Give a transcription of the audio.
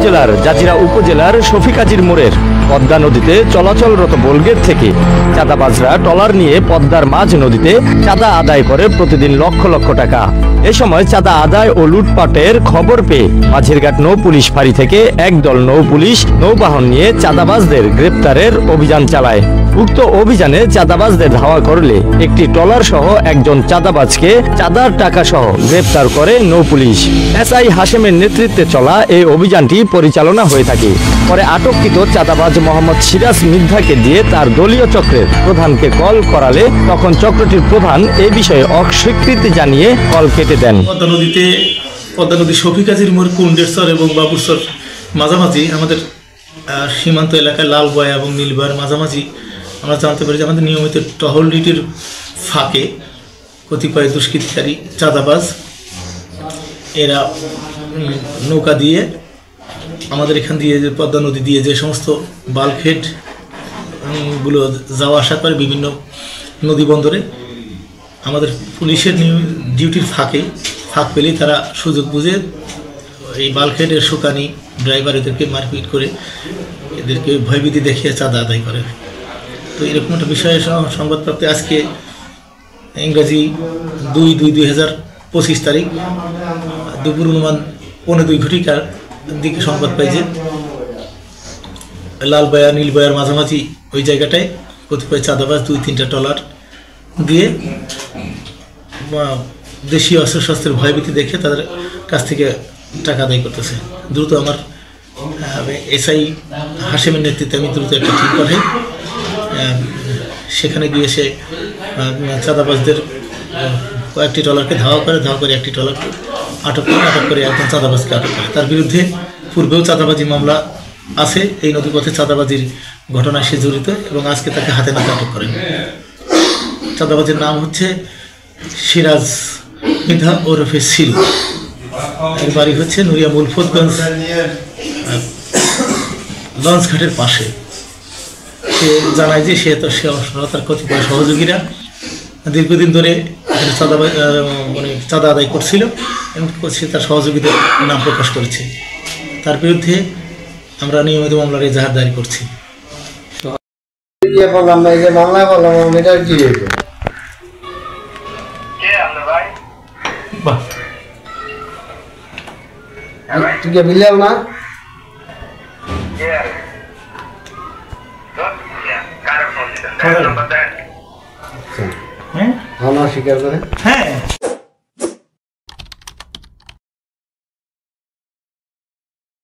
উপজেলার জাজিরা উপজেলার শফিকাজির মোড়ের পদ্মা নদীতে চলাচলরত বোলগেট থেকে চাঁদাবাজরা ট্রলার নিয়ে পদ্মার মাঝ নদীতে চাঁদা আদায় করে প্রতিদিন লক্ষ লক্ষ টাকা। এ সময় চাঁদা আদায় ও লুটপাটের খবর পেয়ে মাঝিরঘাট নৌ পুলিশ ফাঁড়ি থেকে একদল নৌ পুলিশ নৌবাহন নিয়ে চাঁদাবাজদের গ্রেপ্তারের অভিযান চালায়। উক্ত অভিযানে চাঁদাবাজদের ধাওয়া করলে একটি ট্রলার সহ একজন চাঁদাবাজকে চাঁদার টাকা সহ গ্রেপ্তার করে নৌ পুলিশ। এসআই হাশেমের নেতৃত্বে চলা এই অভিযানটি পরিচালনা হয়ে থাকে। পরে আটককৃত চাঁদাবাজ মোহাম্মদ সিরাজ মির্ধাকে দিয়ে তার দলীয় চক্রের প্রধানকে কল করালে তখন চক্রটির প্রধান এ বিষয়ে অস্বীকৃতি জানিয়ে কল কেটে দেন। পদ্মা নদী শফিকাজির মোড় কুন্ডেরচর এবং বাবুরচর মাঝামাঝি আমাদের সীমান্ত এলাকায় লালবয়া এবং নীলবয়ার মাঝামাঝি আমরা জানতে পারি যে আমাদের নিয়মিত টহল ডিউটির ফাঁকে কতিপয় দুষ্কৃতিকারী চাঁদাবাজ এরা নৌকা দিয়ে আমাদের এখান দিয়ে যে পদ্মা নদী দিয়ে যে সমস্ত বাল্কহেড গুলো যাওয়া আসা করে বিভিন্ন নদী বন্দরে আমাদের পুলিশের ডিউটির ফাঁক পেলেই তারা সুযোগ বুঝে এই বাল্কহেডের শুকানি ড্রাইভার এদেরকে মারপিট করে এদেরকে ভয়ভীতি দেখিয়ে চাঁদা আদায় করে। তো এরকম একটা বিষয়ে সংবাদপ্রাপ্তি আজকে ইংরাজি 2/2/2025 তারিখ দুপুর অনুমান 1:45 দিকে সংবাদ পাই যে লালবয়া নীলবয়ার মাঝামাঝি ওই জায়গাটায় কতিপয় চাঁদাবাজ 2-3টা ট্রলার দিয়ে দেশীয় অস্ত্রশস্ত্রের ভয়ভীতি দেখে তাদের কাছ থেকে টাকা আদায় করতেছে। দ্রুত আমার এসআই হাশেমের নেতৃত্বে আমি দ্রুত একটা টিম পাঠাই। সেখানে গিয়ে সে চাঁদাবাজদের কয়েকটি ট্রলারকে ধাওয়া করে একটি ট্রলারকে আটক করে একজন চাঁদাবাজকে আটক করে। তার বিরুদ্ধে পূর্বেও চাঁদাবাজি মামলা আছে। এই নদীপথে চাঁদাবাজির ঘটনায় সে জড়িত এবং আজকে তাকে হাতে নাতে আটক করেন। চাঁদাবাজির নাম হচ্ছে সিরাজ মির্ধা ওরফে সিল। এর বাড়ি হচ্ছে নুরিয়া মুলফতগঞ্জ লঞ্চঘাটের পাশে। সে জানায় যে সে তার কতিপয় সহযোগীরা দীর্ঘদিন ধরে চাঁদা আদায় করছিল এবং সে তার সহযোগীদের নাম প্রকাশ করেছে। তার বিরুদ্ধে আমরা নিয়মিত মামলার এজাহার দায়ের করছি। স্বীকার করে হ্যাঁ